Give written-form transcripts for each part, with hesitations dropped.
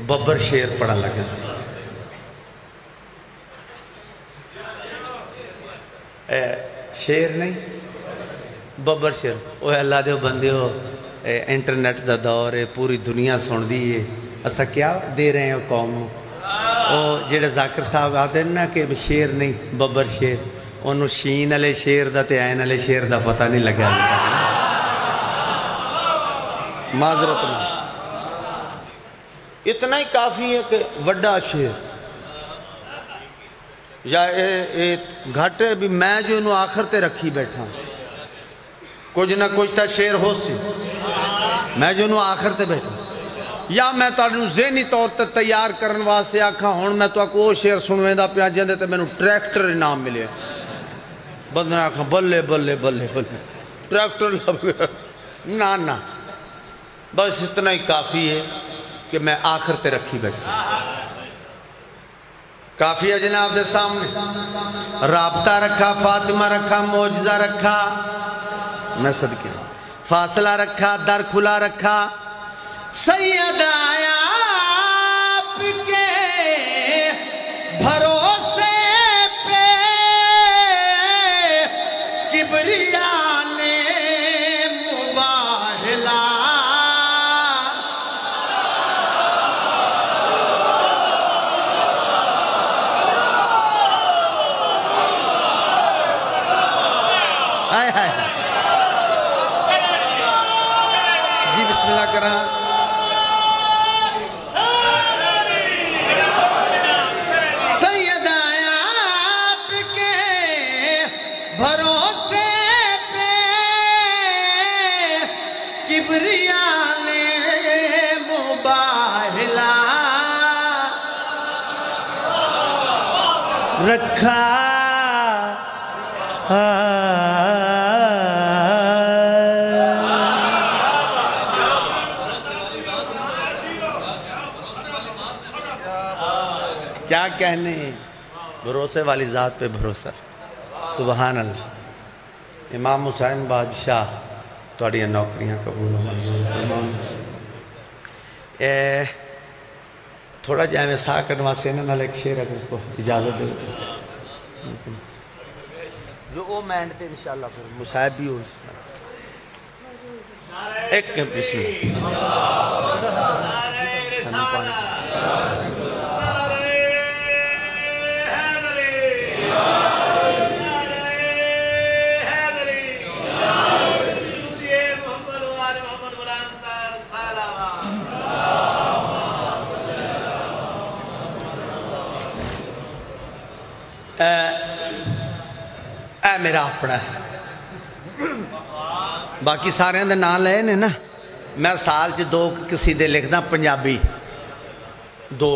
ببر شیر پڑھا لگا شیر نہیں ببر شیر وہ اللہ دے بندے ہو انٹرنیٹ دا دور ہے پوری دنیا سن دی ہے اسا کیا دے رہے ہیں قوم وہ جڑے ذاکر صاحب آتے ہیں نا کہ شیر نہیں ببر شیر انہوں شین علی شیر دا تے عین علی شیر دا پتہ نہیں لگا معذرت میں اتنا ہی کافی ہے کہ وڈا شیر یا گھٹ ہے بھی میں جو انہوں آخر تے رکھی بیٹھا کچھ نہ کچھ تا شیر ہو سی میں جو انہوں آخر تے بیٹھا یا میں تانوں ذہنی طور تے تیار کرن واسطے آکھاں ہن میں تو وہ شیر سنویں دا پیا جندے تے مینوں ٹریکٹر انعام ملے بندے نے آکھاں بلے بلے بلے بلے ٹریکٹر لب گیا نہ بس اتنا ہی کافی ہے کہ میں آخر تے رکھی بیٹھا کافی ہے جناب دے سامنے رابطہ رکھا فاطمہ رکھا معجزہ رکھا میں صدقے فاصلہ رکھا در کھلا رکھا سید آیا آپ کے بھروسے پہ کبریا نے مباہلا جی بسم اللہ کرا سید آیا آپ کے بھروسے پہ کبریا نے مباہلا رکھا کیا کہنے بھروسے والی ذات پہ بھروسہ سبحان اللہ امام حسین بادشاہ توڑی نوکریاں قبول و منظور فرمان تھوڑا جائے میں سا کرنوا سے نال ایک شیر اگر کو اجازت دے جو وہ مینڈ تے انشاءاللہ پھر مصاحب بھی ہو ایک بسم اے میرا اپنا ہے باقی سارے اندر نام لے نے نا میں سال چھ دو قصیدے لکھدا پنجابی دو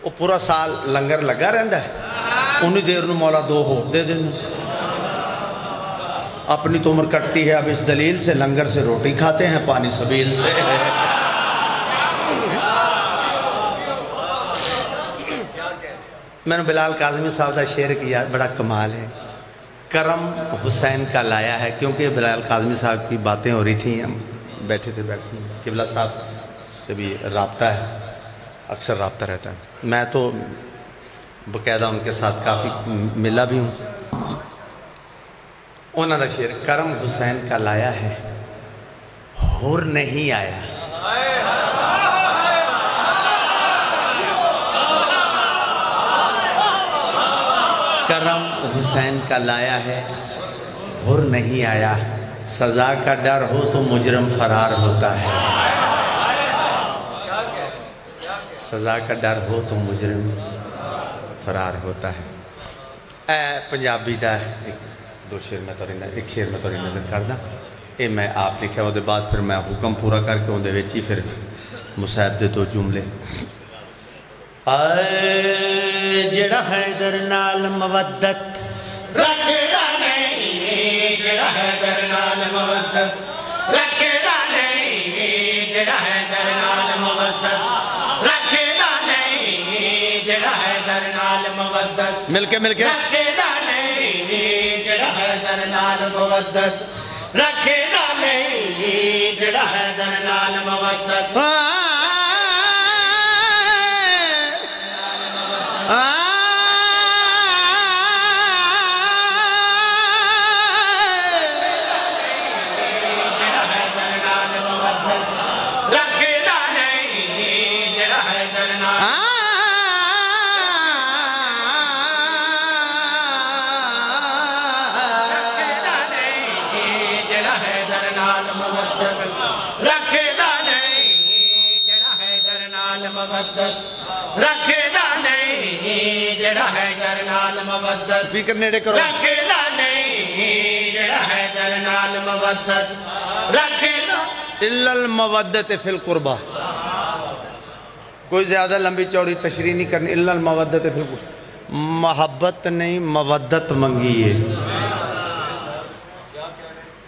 وہ پورا سال لنگر لگا رہندا ہے انہی دیر نو مولا دو ہو دے دن اپنی تو عمر کٹتی ہے اب اس دلیل سے لنگر سے روٹی کھاتے ہیں پانی سبیل سے میں نے بلال کاظمی صاحب دا شعر کیا بڑا کمال ہے کرم حسین کا لایا ہے کیونکہ بلال کاظمی صاحب کی باتیں ہو رہی تھیں ہم بیٹھے تھے قبلہ صاحب سے بھی رابطہ ہے اکثر رابطہ رہتا ہے میں تو باقاعدہ ان کے ساتھ کافی ملا بھی ہوں انہوں نے شعر کرم حسین کا لایا ہے حور نہیں آیا کرم حسین کا لایا ہے حر نہیں آیا سزا کا ڈر ہو تو مجرم فرار ہوتا ہے سزا کا ڈر ہو تو مجرم فرار ہوتا ہے اے پنجابی دا ایک شعر میں توری نظر کردہ اے میں آپ لکھا وہ دے بعد پھر میں حکم پورا کر کے ان دے ویچی پھر مصاحب دے دو جملے جڑا حیدر نال مودت رکھدا نہیں جڑا حیدر نال مودت رکھدا نہیں جڑا حیدر نال مودت رکھدا نہیں جڑا حیدر نال مودت مل کے رکھدا نہیں جڑا حیدر نال مودت رکھدا نہیں جڑا حیدر نال مودت نال مودت رکھے دا نہیں جڑا حیدر نال مودت سپیکر نیڑے کرو رکھے دا نہیں جڑا حیدر نال مودت رکھے دا الا المودت فی القربہ کوئی زیادہ لمبی چوڑی تشریح نہیں کرنی الا المودت فی القربہ محبت نہیں مودت منگی ہے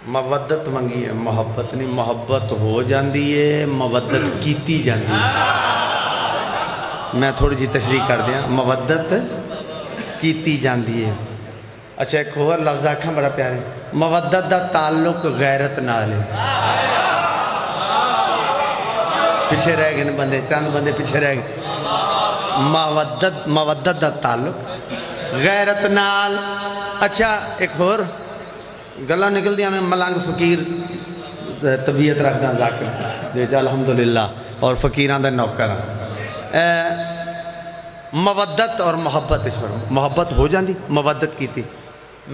مودت منگی ہے محبت نہیں محبت ہو جاندی ہے مودت کیتی جاندی ہے میں تھوڑی جی تشریح کر دیا مودت کیتی جاندی ہے اچھا ایک اور لفظ آکھاں بڑا پیارے مودت دا تعلق غیرت نال ہے پیچھے رہ گئے بندے چند بندے پیچھے رہ گئے مودت دا تعلق غیرت نال اچھا ایک اور گلہ نکل دیا میں ملنگ فقیر طبیعت رکھنا ذاکر دیچا الحمدللہ اور فقیران دا نوکران مودت اور محبت اس پر محبت ہو جاندی محبت کی تھی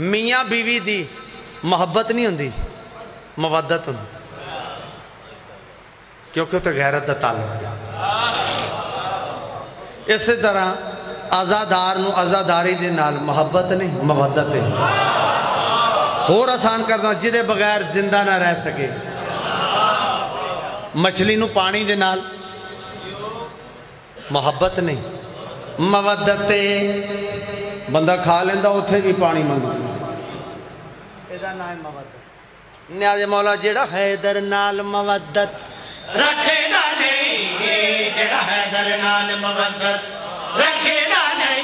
میاں بیوی دی محبت نہیں ہوندی مودت ہوندی کیونکہ تو غیرت دا تعلق ہے اسی طرح آزادار نو آزاداری دے نال محبت نہیں مودت ہے اور آسان کرنا جدے بغیر زندہ نہ رہ سکے مچھلی نو پانی دے نال محبت نہیں مودت بندہ کھا لیندہ اتھے بھی پانی منگا ایدہ نہ ہے مودت نیاز مولا جیڑا حیدر نال مودت رکھے دا نہیں جڑا حیدر نال مودت رکھے دا نہیں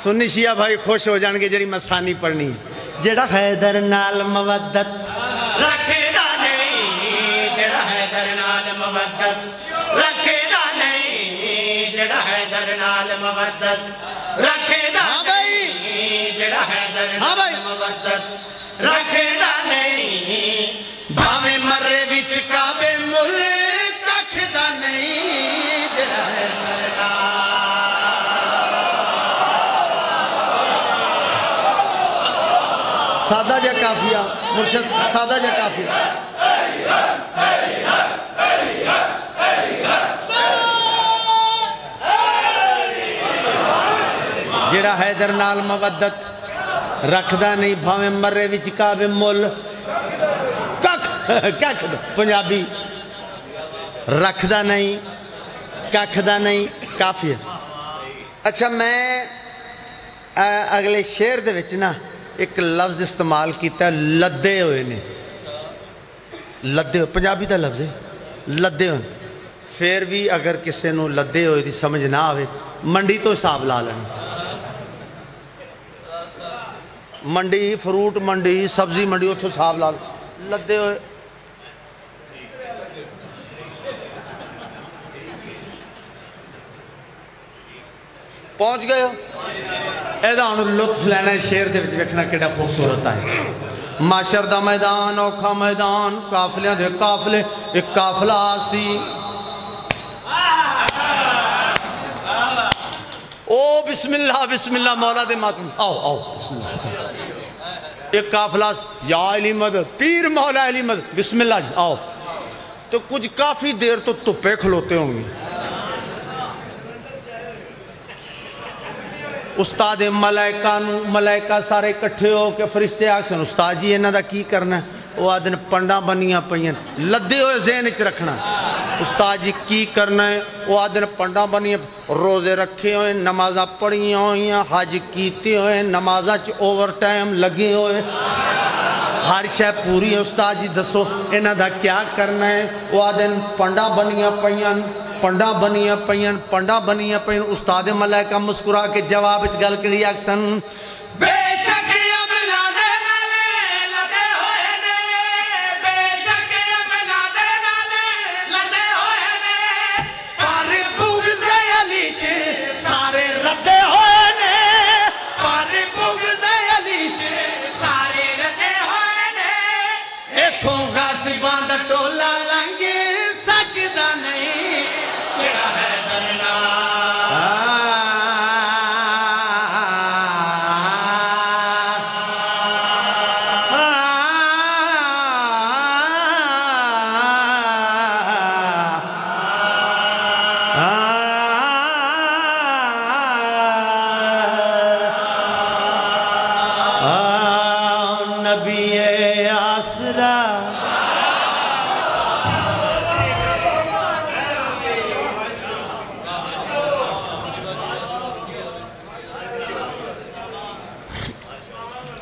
سنی شیعہ بھائی خوش ہو جانگے جڑی مسانی پڑھنی جڑا حیدر نال مودت رکھے دا نہیں جڑا حیدر نال مودت رکھے دا نہیں جڑا حیدر نال مودت رکھے دا نہیں جڑا حیدر نال مودت رکھے دا نہیں بھاوے مرے وچ کعبے ملک ککھ دا نہیں جڑا حیدر نال سادہ جا کافیہ مرشد سادہ جا کافیہ جڑا حیدر نال مودت رکھدا نہیں بھاویں مرے وچ کعبے مل ککھ پنجابی رکھدا نہیں ککھ دا نہیں کافیہ اچھا میں اگلے شعر دے وچ نا ایک لفظ استعمال کیتا ہے لدے ہوئے نے لدے ہوئے پنجابی دا لفظ ہے لدے ہوئے پھر بھی اگر کسے نو لدے ہوئے دی سمجھ نہ آوے منڈی تو حساب لا لینا منڈی فروٹ منڈی سبزی منڈی اتھو حساب لا لدے ہوئے پہنچ گئے ہو ایدہ انہوں لطف لینا ہے شیر دے ویکھنا کیڑا خوبصورت ہے معاشر دا میدان اوکھا میدان قافلیاں دے قافلے ایک قافلہ آسی او بسم اللہ مولا دے ماتم آؤ بسم اللہ ایک قافلہ یا علی مدد پیر مولا علی مدد بسم اللہ جی آؤ تو کچھ کافی دیر تو تپے کھلوتے ہوں گے استاد ملائکہ سارے کٹھے ہو کے فرشتے آکسن استاد جی انہاں دا کی کرنا ہے وہ آدھن پنڈا بنیاں پئیاں لدے ہوئے ذہن اچھ رکھنا استاد جی کی کرنا ہے وہ آدھن پنڈا بنیاں روزے رکھے ہوئے نمازہ پڑھی ہوئے حج کیتے ہوئے نمازہ چ اوور ٹائم لگے ہوئے ہر شے پوری ہے استاد جی دسو انہاں دا کیا کرنا ہے وہ آدھن پنڈا بنیاں پئیاں پنڈا بنیاں پئیاں استاد ملائکہ مسکرا کے جواب اچ گل کری اکسن بے شک اب لادے نالے لدے ہوئے نے بے شک اب لادے نالے لدے ہوئے نے پر بغض علی چ سارے ردے ہوئے نے پر بغض علی چ سارے ردے ہوئے نے ایتھوں غاصباں دا ٹولا لنگ سکدا نہیں جڑا حیدر نال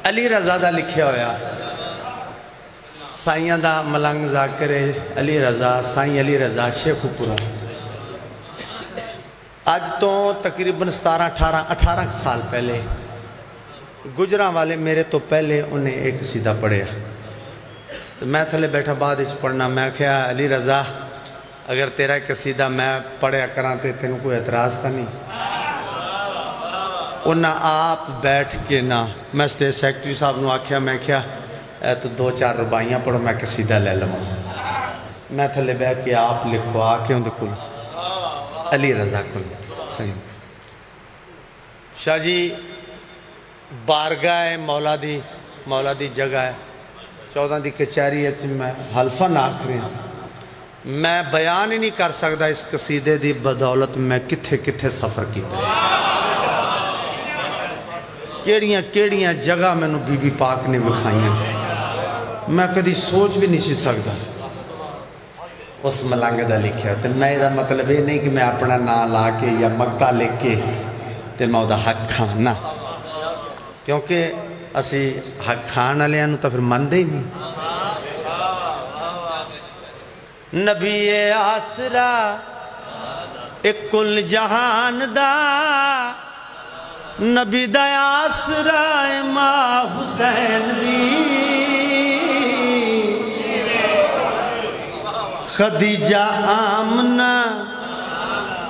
علی رضا دا لکھیا ہویا سائیاں دا ملنگ ذاکر علی رضا سائیں علی رضا شیخ پورا آج تو تقریباً 17-18 سال پہلے گجراں والے میرے تو پہلے انہیں ایک قصیدہ پڑھیا تو میں تھلے بیٹھا بعد اچھ پڑھنا میں کہا علی رضا اگر تیرا ایک قصیدہ میں پڑھیا کراتے تینوں کوئی اعتراض تھا نہیں انہاں آپ بیٹھ کے نہ میں سٹیج سیکٹری صاحب نو آکھیا میں کہا اے تو 2-4 ربائیاں پڑھو میں قصیدہ لے لوں میں تھلے بیٹھ کے آپ لکھو آکے ہوں دکھو علی رضا کل صحیح شاہ جی بارگاہ ہے مولا دی جگہ ہے 14 دی کچاری ہے میں حلفہ نہ آکھرے ہیں میں بیان ہی نہیں کر سکتا اس قصیدے دی بدولت میں کتھے سفر کیتا کیڑیاں جگہ میں نو بی بی پاک نے بکھائیں میں کدی سوچ بھی نہیں سکتا اس ملنگ دا لکھیا تو میں دا مطلب یہ نہیں کہ میں اپنا نام لا کے یا مکہ لکھ کے تو میں دا حق کھانا کیونکہ اسی حق کھانا لیا نو تو پھر مندے ہی نہیں نبی آسرا ایک کل جہان دا نبی دا آسرا امام حسین دی خدیجہ آمنہ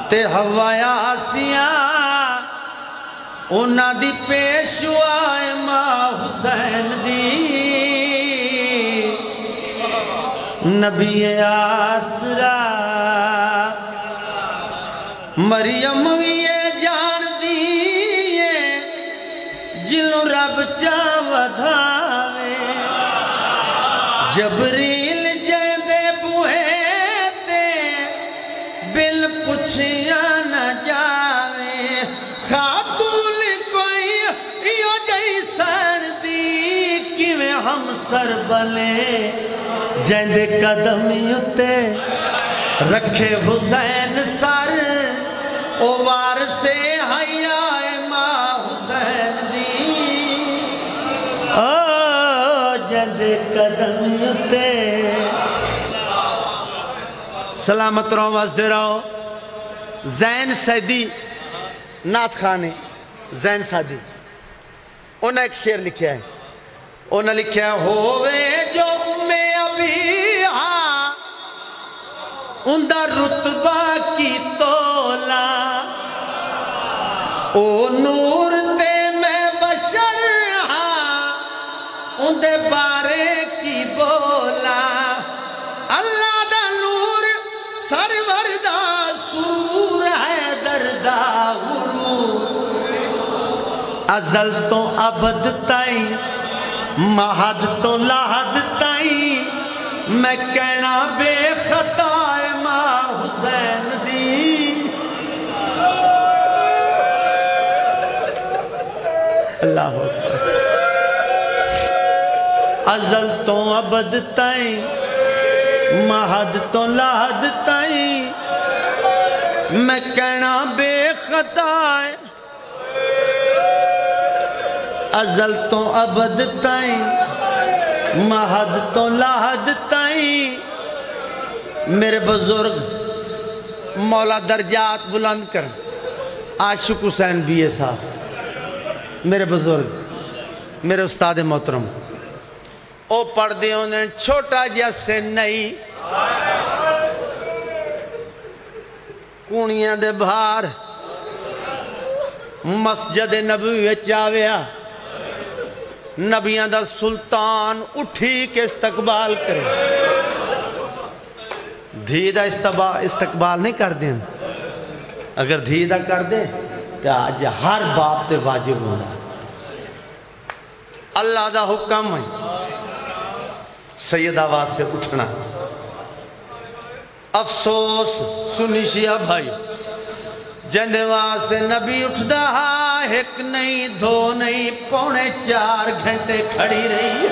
تے حوا آسیاں اونا دی پیشوا امام حسین دی نبی آسرا مریم بھی یہ جان دیئے جنو رب چاہ دھاوے جبریل جیدے بوہے تے بل پچھیا نہ جاوے خاتون کوئی ایو جائی سر دی کیویں ہم سر بلے جیندے قدم یوتے رکھے حسین سر او وارث حیا امام حسین دی جیندے قدم یوتے سلامت رہو وزدے رہو زین سیدی نعت خانے زین سیدی انہوں نے ایک شعر لکھیا ہے انہوں نے لکھیا ہے ہووے جو میں ابھی ہاں اندہ رتبہ کی تولا او نور تے میں بشر ہاں اندے بارے کی بولا اللہ دا نور سرور دا سور ہے دردہ غرور ازل تو ابد تائی مہد تو لہد تائی میں کہنا بے خطا امام حسین دی اللہ اکبر ازل تو ابد تائی مہد تو لہد تائی میں کہنا بے خطا ازل تو ابد تائیں مہد تو لہد تائیں میرے بزرگ مولا درجات بلند کر عاشق حسین بیے صاحب میرے بزرگ میرے استاد محترم او پڑھ دے انہیں چھوٹا جیسے نہیں کونیاں دے بھار مسجد نبوی چاویا نبیاں دا سلطان اٹھی کے استقبال کرے دھی دا استقبال نہیں کر دیں اگر دھی دا کر دیں کہ آج ہر باپ تے واجب ہونا اللہ دا حکم ہے سید آواز سے اٹھنا افسوس سنی شیعہ بھائی جندے واسے نبی اٹھ دہا ایک نہیں دو نہیں پونے 4 گھنٹے کھڑی رہی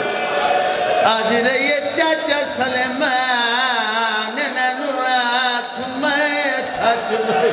آج رہی چاچا سلیمان ننوات میں تھک رہی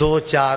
2-4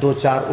2-4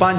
5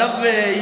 90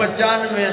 95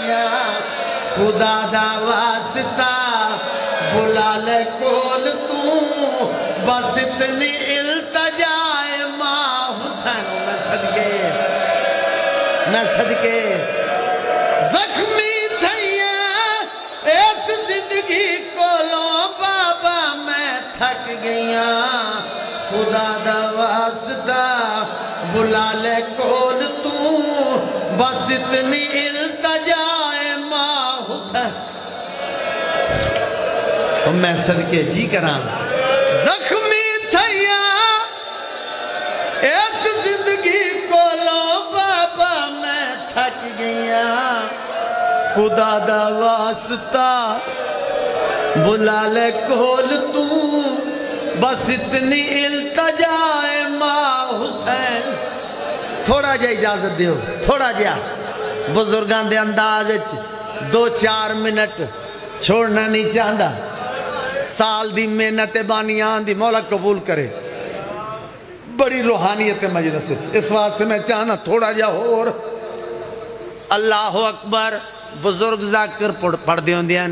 گئیاں خدا دا واسطہ بلا لے کول تو بس اتنی التجائے ماں حسین میں صدقے زخمی تھیاں اس زندگی کولوں بابا میں تھک گئیاں خدا دا واسطہ بلا لے کول تو بس اتنی التجائے ماں حسین تو میں صدقے جی کرام زخمی تھیاں اس زندگی کولوں بابا میں تھک گئیاں خدا دا واسطہ بلا لے کول تو بس اتنی التجائے ماں حسین تھوڑا جا اجازت دیو تھوڑا جا بزرگان دے انداز 2-4 منٹ چھوڑنا نہیں چاہتا سال دی محنت بانیان دی مولا قبول کرے بڑی روحانیت مجلس اس واسطے میں چاہنا تھوڑا جا اور اللہ اکبر بزرگ ذاکر پڑھ دیوں دیاں